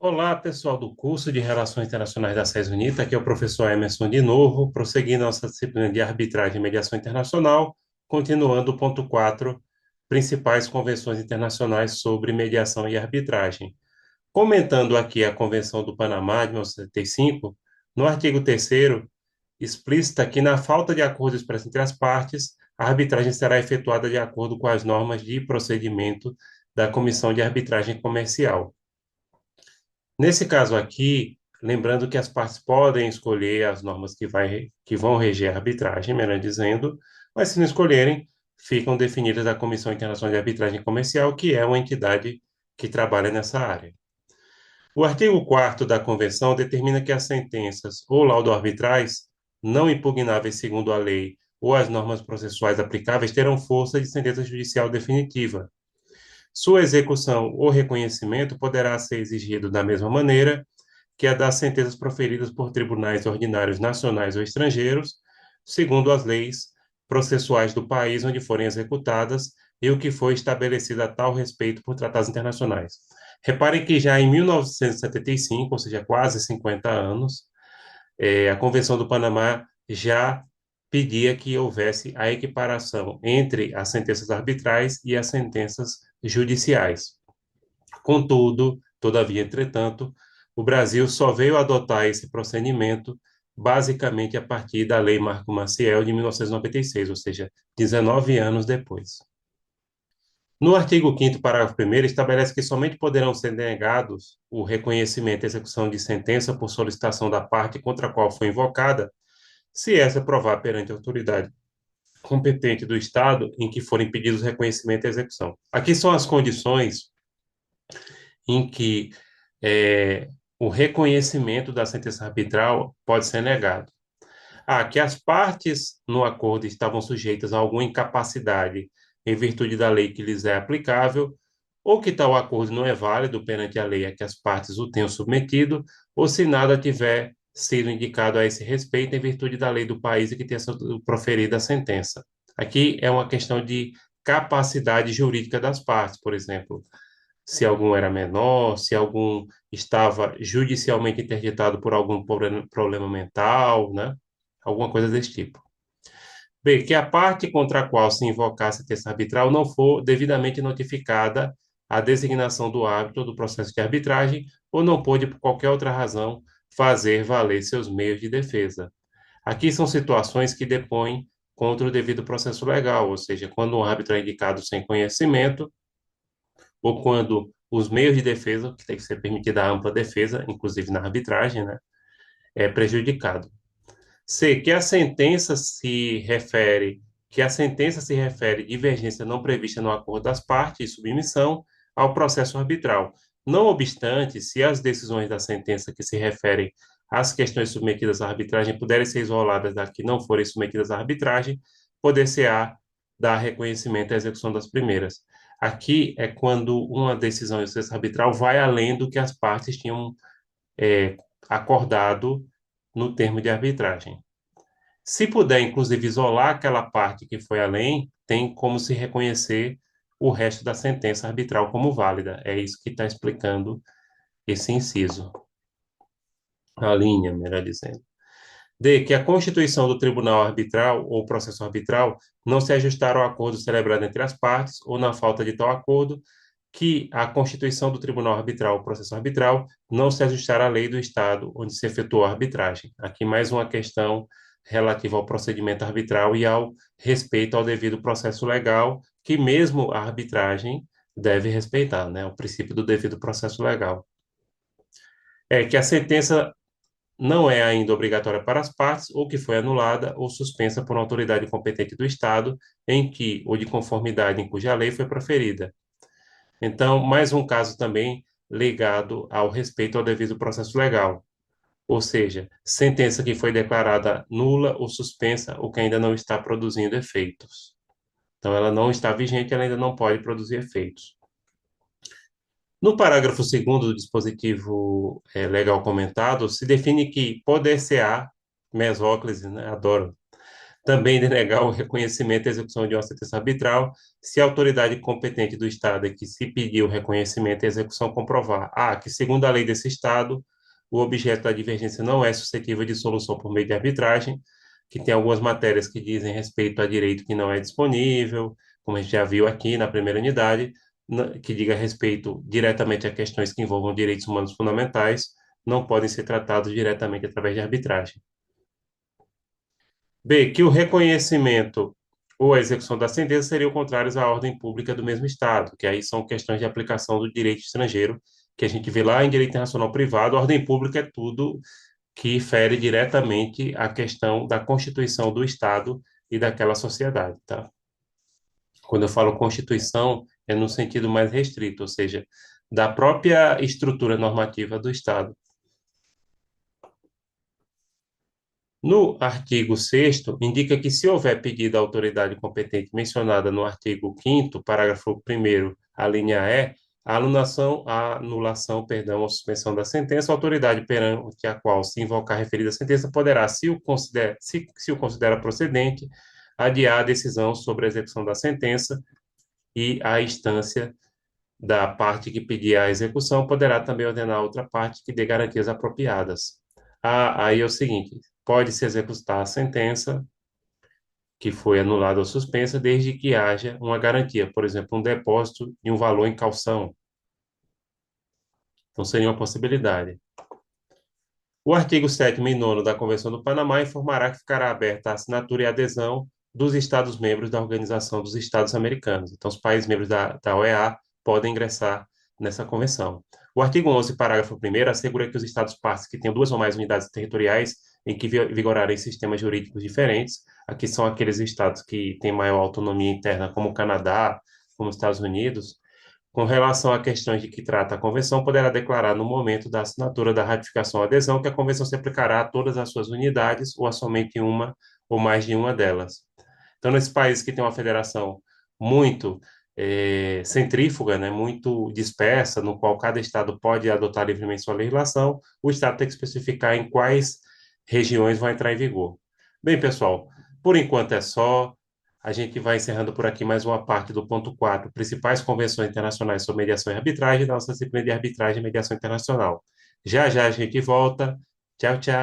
Olá, pessoal do curso de Relações Internacionais da SES Unita. Aqui é o professor Emerson de novo, prosseguindo nossa disciplina de Arbitragem e Mediação Internacional, continuando o ponto 4, principais convenções internacionais sobre mediação e arbitragem. Comentando aqui a Convenção do Panamá de 1975, no artigo 3º, explícita que na falta de acordo expresso entre as partes, a arbitragem será efetuada de acordo com as normas de procedimento da Comissão de Arbitragem Comercial. Nesse caso aqui, lembrando que as partes podem escolher as normas que vão reger a arbitragem, melhor dizendo, mas se não escolherem, ficam definidas da Comissão Internacional de Arbitragem Comercial, que é uma entidade que trabalha nessa área. O artigo 4º da Convenção determina que as sentenças ou laudo-arbitrais não impugnáveis segundo a lei ou as normas processuais aplicáveis terão força de sentença judicial definitiva. Sua execução ou reconhecimento poderá ser exigido da mesma maneira que a das sentenças proferidas por tribunais ordinários nacionais ou estrangeiros, segundo as leis processuais do país onde forem executadas e o que foi estabelecido a tal respeito por tratados internacionais. Reparem que já em 1975, ou seja, quase 50 anos, a Convenção do Panamá já pedia que houvesse a equiparação entre as sentenças arbitrais e as sentenças judiciais. Contudo, todavia, entretanto, o Brasil só veio adotar esse procedimento basicamente a partir da Lei Marco Maciel de 1996, ou seja, 19 anos depois. No artigo 5º, parágrafo 1º, estabelece que somente poderão ser negados o reconhecimento e execução de sentença por solicitação da parte contra a qual foi invocada, se essa provar perante a autoridade competente do Estado em que forem pedidos reconhecimento e execução. Aqui são as condições em que é, o reconhecimento da sentença arbitral pode ser negado. Que as partes no acordo estavam sujeitas a alguma incapacidade em virtude da lei que lhes é aplicável, ou que tal acordo não é válido perante a lei a que as partes o tenham submetido, ou se nada tiver sido indicado a esse respeito em virtude da lei do país em que tenha sido proferida a sentença. Aqui é uma questão de capacidade jurídica das partes, por exemplo, se algum era menor, se algum estava judicialmente interditado por algum problema mental, né? Alguma coisa desse tipo. B, que a parte contra a qual se invocar a sentença arbitral não for devidamente notificada a designação do árbitro do processo de arbitragem ou não pôde, por qualquer outra razão, fazer valer seus meios de defesa. Aqui são situações que depõem contra o devido processo legal, ou seja, quando um árbitro é indicado sem conhecimento, ou quando os meios de defesa, que tem que ser permitida a ampla defesa, inclusive na arbitragem, né, é prejudicado. C, que a sentença se refere divergência não prevista no acordo das partes e submissão ao processo arbitral. Não obstante, se as decisões da sentença que se referem às questões submetidas à arbitragem puderem ser isoladas das que não forem submetidas à arbitragem, poder-se-á dar reconhecimento à execução das primeiras. Aqui é quando uma decisão de justiça arbitral vai além do que as partes tinham é, acordado no termo de arbitragem. Se puder, inclusive, isolar aquela parte que foi além, tem como se reconhecer o resto da sentença arbitral como válida. É isso que está explicando esse inciso. A linha, melhor dizendo. D, que a constituição do tribunal arbitral ou processo arbitral não se ajustar ao acordo celebrado entre as partes ou na falta de tal acordo, que a constituição do tribunal arbitral ou processo arbitral não se ajustar à lei do Estado onde se efetuou a arbitragem. Aqui mais uma questão relativa ao procedimento arbitral e ao respeito ao devido processo legal, que mesmo a arbitragem deve respeitar, né? O princípio do devido processo legal. É que a sentença não é ainda obrigatória para as partes, ou que foi anulada ou suspensa por uma autoridade competente do Estado, em que, ou de conformidade em cuja lei foi proferida. Então, mais um caso também ligado ao respeito ao devido processo legal, ou seja, sentença que foi declarada nula ou suspensa ou que ainda não está produzindo efeitos. Então, ela não está vigente, ela ainda não pode produzir efeitos. No parágrafo 2º do dispositivo legal comentado, se define que poder-se-á, mesóclise, né, adoro, também denegar o reconhecimento e execução de uma sentença arbitral, se a autoridade competente do Estado é que se pedir o reconhecimento e execução comprovar, que segundo a lei desse Estado, o objeto da divergência não é suscetível de solução por meio de arbitragem, que tem algumas matérias que dizem respeito a direito que não é disponível, como a gente já viu aqui na primeira unidade, que diga respeito diretamente a questões que envolvam direitos humanos fundamentais, não podem ser tratados diretamente através de arbitragem. B, que o reconhecimento ou a execução da sentença seriam contrários à ordem pública do mesmo Estado, que aí são questões de aplicação do direito estrangeiro, que a gente vê lá em direito internacional privado. Ordem pública é tudo que fere diretamente a questão da constituição do Estado e daquela sociedade, tá? Quando eu falo constituição, é no sentido mais restrito, ou seja, da própria estrutura normativa do Estado. No artigo 6º, indica que se houver pedido à autoridade competente mencionada no artigo 5º, parágrafo 1º, a linha E, a anulação, ou suspensão da sentença, a autoridade perante a qual se invocar a referida sentença poderá, se o considera procedente, adiar a decisão sobre a execução da sentença e a instância da parte que pedir a execução poderá também ordenar a outra parte que dê garantias apropriadas. Aí é o seguinte, pode-se executar a sentença que foi anulada ou suspensa desde que haja uma garantia, por exemplo, um depósito de um valor em calção. Então, seria uma possibilidade. O artigo 7º e 9º da Convenção do Panamá informará que ficará aberta a assinatura e adesão dos Estados-membros da Organização dos Estados Americanos. Então, os países membros da OEA podem ingressar nessa convenção. O artigo 11, parágrafo 1º, assegura que os Estados-partes que tenham duas ou mais unidades territoriais em que vigorarem sistemas jurídicos diferentes, aqui são aqueles estados que têm maior autonomia interna, como o Canadá, como os Estados Unidos, com relação a questões de que trata a convenção, poderá declarar no momento da assinatura da ratificação ou adesão que a convenção se aplicará a todas as suas unidades ou a somente uma ou mais de uma delas. Então, nesse país que tem uma federação muito centrífuga, né, muito dispersa, no qual cada estado pode adotar livremente sua legislação, o estado tem que especificar em quais regiões vai entrar em vigor. Bem, pessoal, por enquanto é só. A gente vai encerrando por aqui mais uma parte do ponto 4, principais convenções internacionais sobre mediação e arbitragem, da nossa disciplina de arbitragem e mediação internacional. Já já a gente volta. Tchau, tchau.